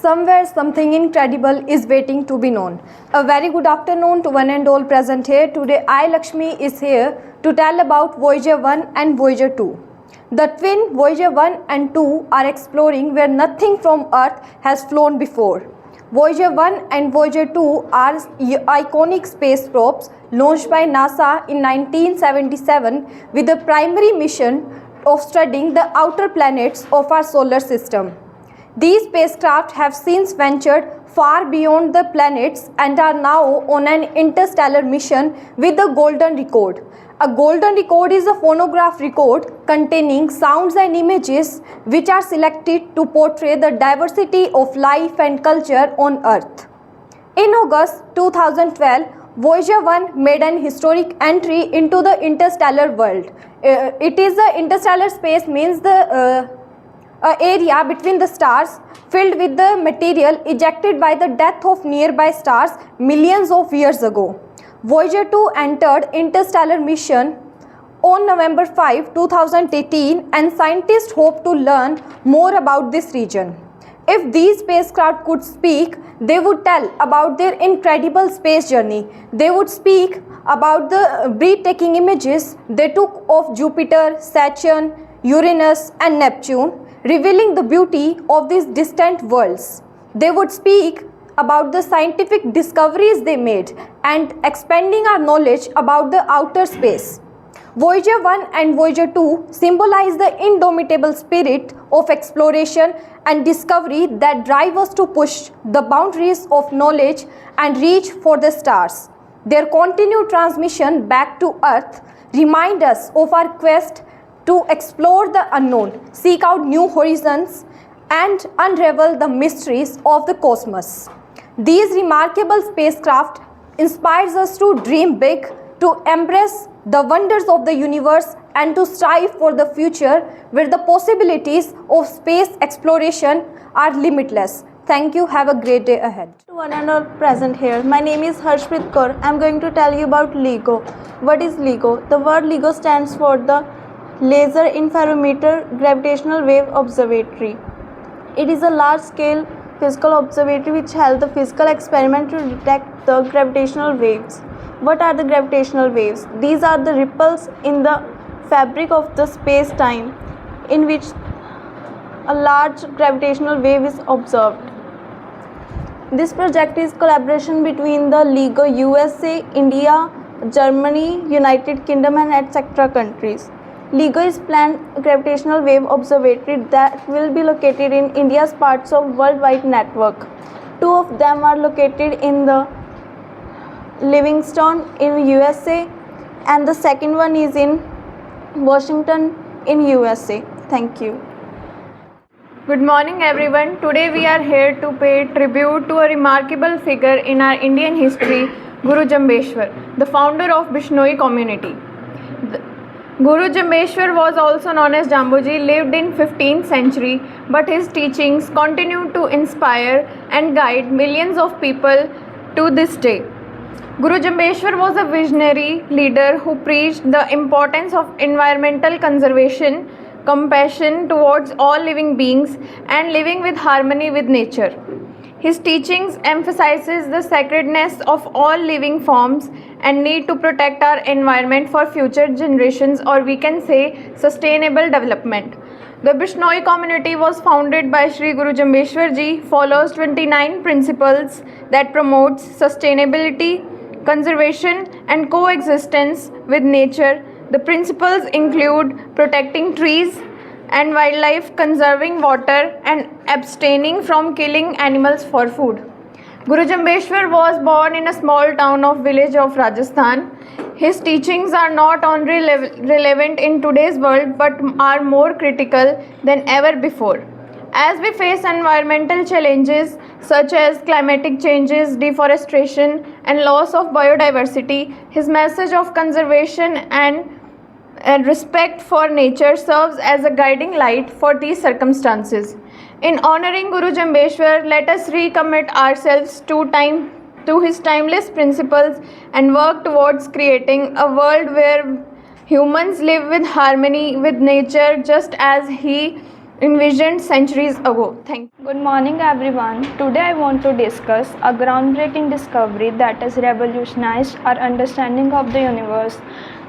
Somewhere something incredible is waiting to be known. A very good afternoon to one and all present here. Today I, Lakshmi, is here to tell about Voyager 1 and Voyager 2. The twin Voyager 1 and 2 are exploring where nothing from Earth has flown before. Voyager 1 and Voyager 2 are iconic space probes launched by NASA in 1977 with the primary mission of studying the outer planets of our solar system. These spacecraft have since ventured far beyond the planets and are now on an interstellar mission with the Golden Record. A Golden Record is a phonograph record containing sounds and images which are selected to portray the diversity of life and culture on Earth. In August 2012, Voyager 1 made an historic entry into the interstellar world. It is the interstellar space means the area between the stars filled with the material ejected by the death of nearby stars millions of years ago. Voyager 2 entered interstellar mission on November 5, 2018 and scientists hope to learn more about this region. If these spacecraft could speak, they would tell about their incredible space journey. They would speak about the breathtaking images they took of Jupiter, Saturn, Uranus and Neptune, revealing the beauty of these distant worlds. They would speak about the scientific discoveries they made and expanding our knowledge about the outer space. Voyager 1 and Voyager 2 symbolize the indomitable spirit of exploration and discovery that drive us to push the boundaries of knowledge and reach for the stars. Their continued transmission back to Earth remind us of our quest to explore the unknown, seek out new horizons, and unravel the mysteries of the cosmos. These remarkable spacecraft inspires us to dream big, to embrace the wonders of the universe, and to strive for the future where the possibilities of space exploration are limitless. Thank you. Have a great day ahead. To one and all present here, my name is Harshpreet Kaur. I am going to tell you about LIGO. What is LIGO? The word LIGO stands for the Laser Interferometer Gravitational Wave Observatory. It is a large-scale physical observatory which held the physical experiment to detect the gravitational waves. What are the gravitational waves? These are the ripples in the fabric of the space-time in which a large gravitational wave is observed. This project is collaboration between the LIGO USA, India, Germany, United Kingdom and etc. countries. LIGO is planned gravitational wave observatory that will be located in India's parts of worldwide network. Two of them are located in the Livingston in USA and the second one is in Washington in USA. Thank you. Good morning everyone. Today we are here to pay tribute to a remarkable figure in our Indian history, Guru Jambeshwar, the founder of Bishnoi community. Guru Jambeshwar was also known as Jambuji, lived in 15th century, but his teachings continue to inspire and guide millions of people to this day. Guru Jambeshwar was a visionary leader who preached the importance of environmental conservation, compassion towards all living beings, and living with harmony with nature. His teachings emphasizes the sacredness of all living forms and need to protect our environment for future generations, or we can say sustainable development. The Bishnoi community was founded by Sri Guru Jambeshwar Ji, follows 29 principles that promotes sustainability, conservation and coexistence with nature. The principles include protecting trees and wildlife, conserving water and abstaining from killing animals for food. Guru Jambeshwar was born in a small town of village of Rajasthan. His teachings are not only relevant in today's world but are more critical than ever before. As we face environmental challenges such as climatic changes, deforestation and loss of biodiversity, his message of conservation and respect for nature serves as a guiding light for these circumstances. In honoring Guru Jambeshwar, let us recommit ourselves to his timeless principles and work towards creating a world where humans live with harmony with nature, just as he envisioned centuries ago. Thank you. Good morning, everyone. Today I want to discuss a groundbreaking discovery that has revolutionized our understanding of the universe,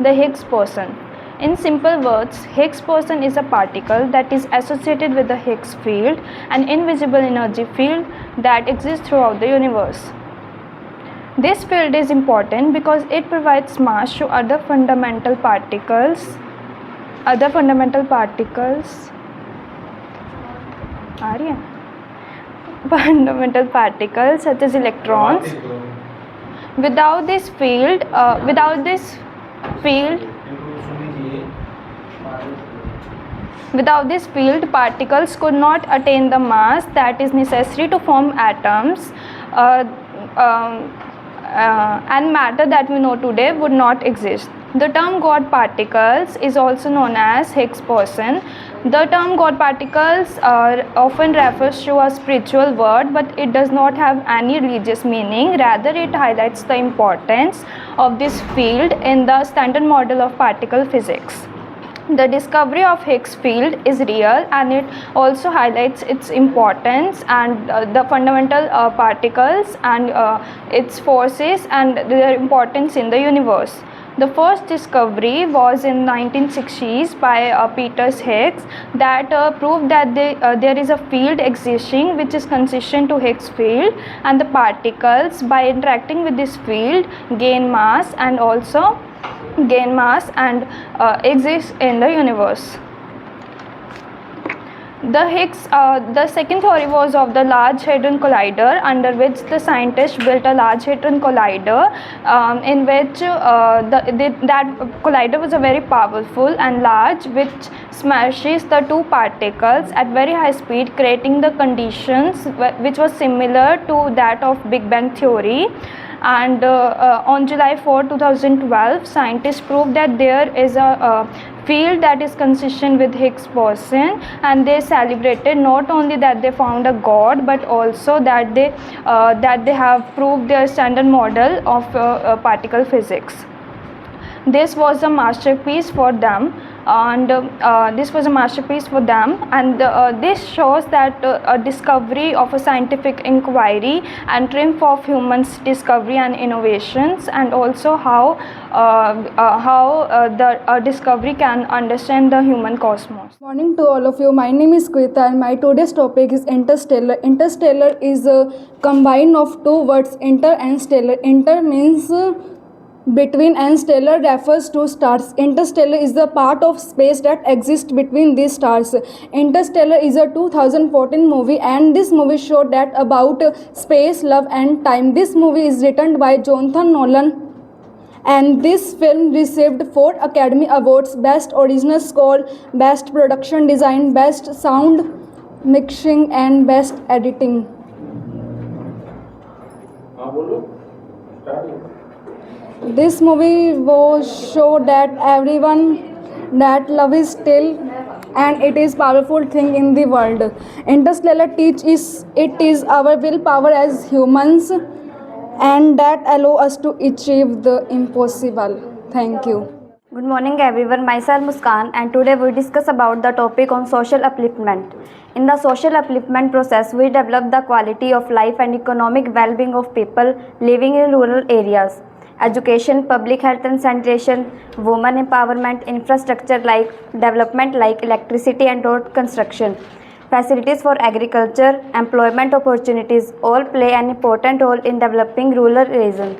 the Higgs boson. In simple words, Higgs boson is a particle that is associated with the Higgs field, an invisible energy field that exists throughout the universe. This field is important because it provides mass to other fundamental particles such as electrons. Without this field, particles could not attain the mass that is necessary to form atoms, and matter that we know today would not exist. The term God particles is also known as Higgs boson. The term God particles often refers to a spiritual word, but it does not have any religious meaning. Rather, it highlights the importance of this field in the standard model of particle physics. The discovery of Higgs field is real, and it also highlights its importance and the fundamental particles and its forces and their importance in the universe. The first discovery was in 1960s by Peter Higgs that proved that there is a field existing which is consistent to Higgs field, and the particles by interacting with this field gain mass and exist in the universe. The second theory was of the Large Hadron Collider, under which the scientists built a Large Hadron Collider, in which that collider was a very powerful and large, which smashes the two particles at very high speed, creating the conditions which was similar to that of Big Bang theory. And on July 4, 2012, scientists proved that there is a field that is consistent with Higgs boson, and they celebrated not only that they found a God, but also that they have proved their standard model of particle physics. This was a masterpiece for them, and this shows that a discovery of a scientific inquiry and triumph of humans' discovery and innovations, and also how the discovery can understand the human cosmos. Morning to all of you. My name is Krita, and my today's topic is interstellar. Interstellar is a combine of two words, inter and stellar. Inter means between, and stellar refers to stars. Interstellar is the part of space that exists between these stars. Interstellar is a 2014 movie, and this movie showed that about space, love and time. This movie is written by Jonathan Nolan, and this film received 4 Academy Awards: Best Original Score, Best Production Design, Best Sound Mixing and Best Editing. This movie was show that everyone that love is still, and it is powerful thing in the world. Interstellar teaches it is our willpower as humans, and that allow us to achieve the impossible. Thank you. Good morning everyone, myself Muskan, and today we discuss about the topic on social upliftment. In the social upliftment process, we develop the quality of life and economic well-being of people living in rural areas. Education, public health and sanitation, women empowerment, infrastructure like development like electricity and road construction, facilities for agriculture, employment opportunities all play an important role in developing rural regions.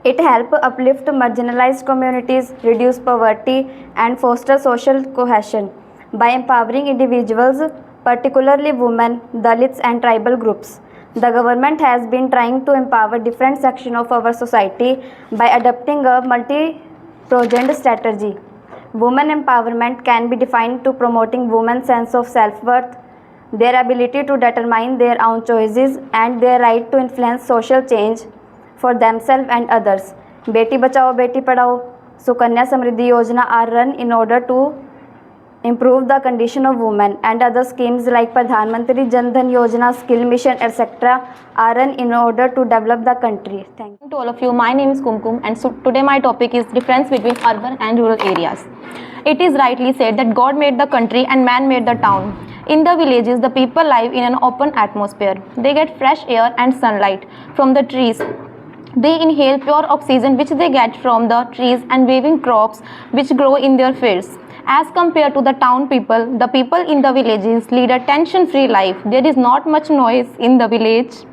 It helps uplift marginalized communities, reduce poverty, and foster social cohesion by empowering individuals, particularly women, Dalits, and tribal groups. The government has been trying to empower different sections of our society by adopting a multi-pronged strategy. Women empowerment can be defined to promoting women's sense of self-worth, their ability to determine their own choices, and their right to influence social change for themselves and others. Beti Bachao, Beti Padhao, Sukanya Samriddhi Yojana are run in order to improve the condition of women, and other schemes like Pradhan Mantri Jan Dhan Yojana, Skill Mission, etc. are run in order to develop the country. Thank you. To all of you, my name is Kumkum, and so today my topic is difference between urban and rural areas. It is rightly said that God made the country and man made the town. In the villages, the people live in an open atmosphere. They get fresh air and sunlight from the trees. They inhale pure oxygen which they get from the trees and waving crops which grow in their fields. As compared to the town people, the people in the villages lead a tension-free life. There is not much noise in the village.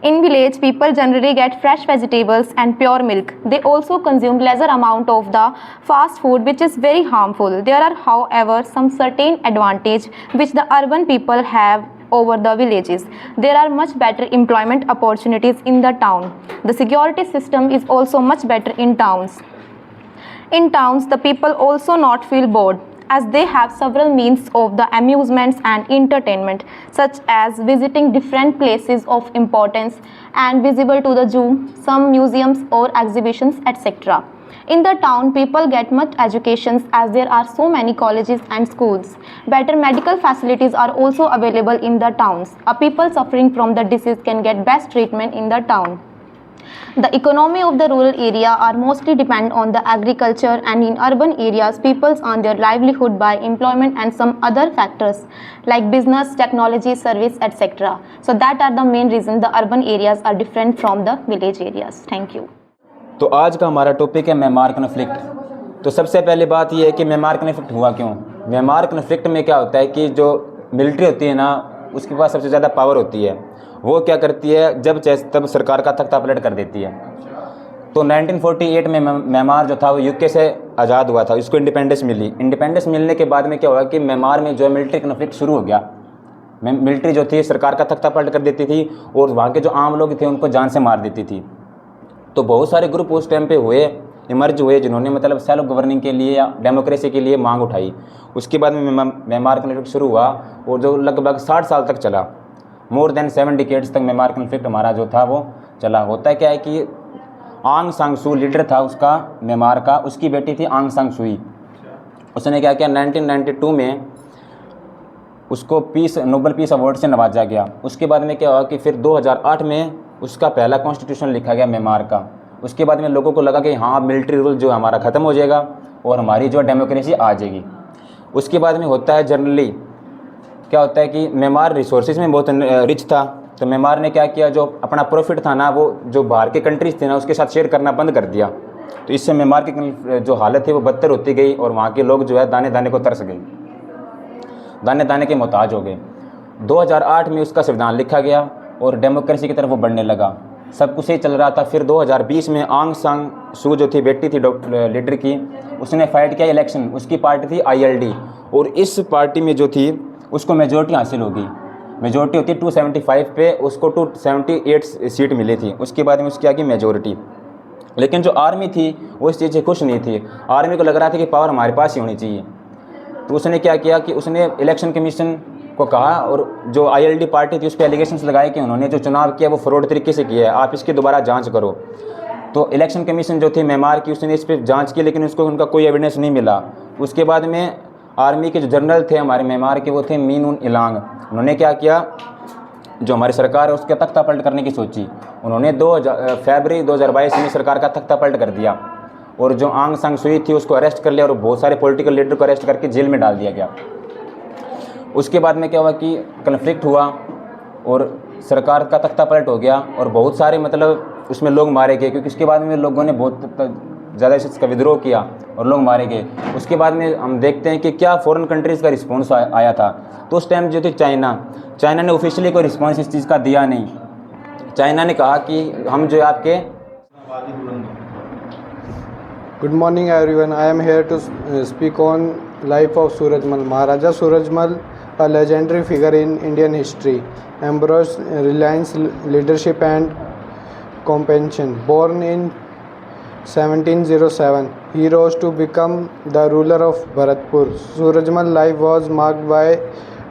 In village, people generally get fresh vegetables and pure milk. They also consume lesser amount of the fast food which is very harmful. There are, however, some certain advantage which the urban people have over the villages. There are much better employment opportunities in the town. The security system is also much better in towns. In towns, the people also not feel bored as they have several means of the amusements and entertainment such as visiting different places of importance and visible to the zoo, some museums or exhibitions, etc. In the town, people get much educations as there are so many colleges and schools. Better medical facilities are also available in the towns. A people suffering from the disease can get best treatment in the town. The economy of the rural area are mostly depend on the agriculture, and in urban areas people earn their livelihood by employment and some other factors like business, technology, service, etc. So that are the main reason the urban areas are different from the village areas. Thank you. तो आज का हमारा topic है Myanmar conflict. तो सबसे पहले बात यह है कि म्यांमार कन्फ्लिक्ट हुआ क्यों। म्यांमार कन्फ्लिक्ट में क्या होता है कि जो मिलिट्री होती है ना, उसके पास सबसे ज़्यादा पावर होती है। वो क्या करती है, जब चाहे तब सरकार का तख्ता पलट कर देती है। तो 1948 में म्यांमार जो था वो यूके से आज़ाद हुआ था, इसको इंडिपेंडेंस मिली। इंडिपेंडेंस मिलने के बाद में क्या हुआ कि म्यांमार में जो मिलिट्री कन्फ्लिक्ट शुरू हो गया। मिलिट्री जो थी सरकार का तख्ता पलट कर देती थी और वहाँ के जो आम लोग थे उनको जान से मार देती थी। तो बहुत सारे ग्रुप उस टाइम पे हुए, इमर्ज हुए, जिन्होंने मतलब सेल्फ गवर्निंग के लिए या डेमोक्रेसी के लिए मांग उठाई। उसके बाद में म्यांमार कन्फ्लिक्ट शुरू हुआ और जो लगभग 60 साल तक चला। मोर देन 7 डिकेड्स तक म्यांमार कन्फ्लिक्ट हमारा जो था वो चला। होता है क्या है कि आंग सांग सू लीडर था उसका म्यांमार का, उसकी बेटी थी आंग सांग सुई। उसने क्या किया, 1992 में उसको नोबेल पीस अवार्ड से नवाजा गया। उसके बाद में क्या हुआ कि फिर 2008 में उसका पहला कॉन्स्टिट्यूशन लिखा गया म्यांमार का। उसके बाद में लोगों को लगा कि हाँ, मिलिट्री रूल जो हमारा ख़त्म हो जाएगा और हमारी जो डेमोक्रेसी आ जाएगी। उसके बाद में होता है जनरली क्या होता है कि म्यांमार रिसोर्सेज में बहुत रिच था। तो म्यांमार ने क्या किया, जो अपना प्रॉफिट था ना, वो जो बाहर के कंट्रीज़ थे ना उसके साथ शेयर करना बंद कर दिया। तो इससे म्यांमार की जो हालत है वो बदतर होती गई और वहाँ के लोग जो है दाने दाने को तरस गए, दाने दाने के मोहताज हो गए। 2008 में उसका संविधान लिखा गया और डेमोक्रेसी की तरफ वो बढ़ने लगा। सब कुछ सही चल रहा था। फिर 2020 में आंग सांग सू जो थी, बेटी थी लीडर की, उसने फाइट किया इलेक्शन। उसकी पार्टी थी ILD और इस पार्टी में जो थी उसको मेजोरिटी हासिल होगी। मेजोरिटी होती है 275 पे, उसको 278 सीट मिली थी। उसके बाद में उसकी आ गई मेजोरिटी। लेकिन जो आर्मी थी वो इस चीज़ से खुश नहीं थी। आर्मी को लग रहा था कि पावर हमारे पास ही होनी चाहिए। तो उसने क्या किया कि उसने इलेक्शन कमीशन को कहा और जो ILD पार्टी थी उस पर एलिगेशंस लगाए कि उन्होंने जो चुनाव किया वो फ्रॉड तरीके से किया है, आप इसकी दोबारा जांच करो। तो इलेक्शन कमीशन जो थी म्यांमार की, उसने इस पर जांच की लेकिन उसको उनका कोई एविडेंस नहीं मिला। उसके बाद में आर्मी के जो जनरल थे हमारे म्यांमार के, वो थे मीन उन इलांग। उन्होंने क्या किया, जो हमारी सरकार है उसके तख्ता पलट करने की सोची। उन्होंने फरवरी 2022 में सरकार का तख्ता पलट कर दिया और जो आंग सांग सुई थी उसको अरेस्ट कर लिया और बहुत सारे पॉलिटिकल लीडर को अरेस्ट करके जेल में डाल दिया गया। उसके बाद में क्या हुआ कि कन्फ्लिक्ट हुआ और सरकार का तख्ता पलट हो गया और बहुत सारे मतलब उसमें लोग मारे गए, क्योंकि उसके बाद में लोगों ने बहुत ज़्यादा इसका विद्रोह किया और लोग मारे गए। उसके बाद में हम देखते हैं कि क्या फॉरेन कंट्रीज़ का रिस्पॉन्स आया था। तो उस टाइम जो थी चाइना ने ऑफिशियली कोई रिस्पॉन्स इस चीज़ का दिया नहीं। चाइना ने कहा कि हम जो है आपके Good morning everyone. I am here to speak on life of Surajmal. Maharaja Surajmal, a legendary figure in Indian history, embraced reliance, leadership and compassion. Born in 1707, he rose to become the ruler of Bharatpur. Surajmal's life was marked by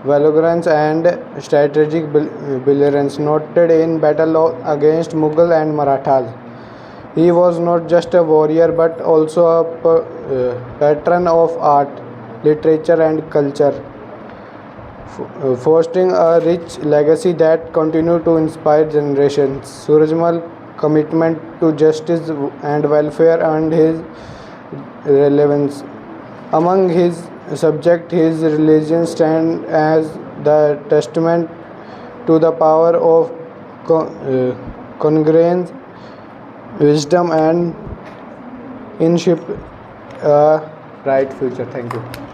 valorance and strategic brilliance, noted in battle against Mughal and Marathas. He was not just a warrior but also a patron of art, literature and culture, fostering a rich legacy that continues to inspire generations. Surajmal's commitment to justice and welfare earned his relevance Among his subjects, his religion stands as the testament to the power of congruence, wisdom, and in shape a bright future. Thank you.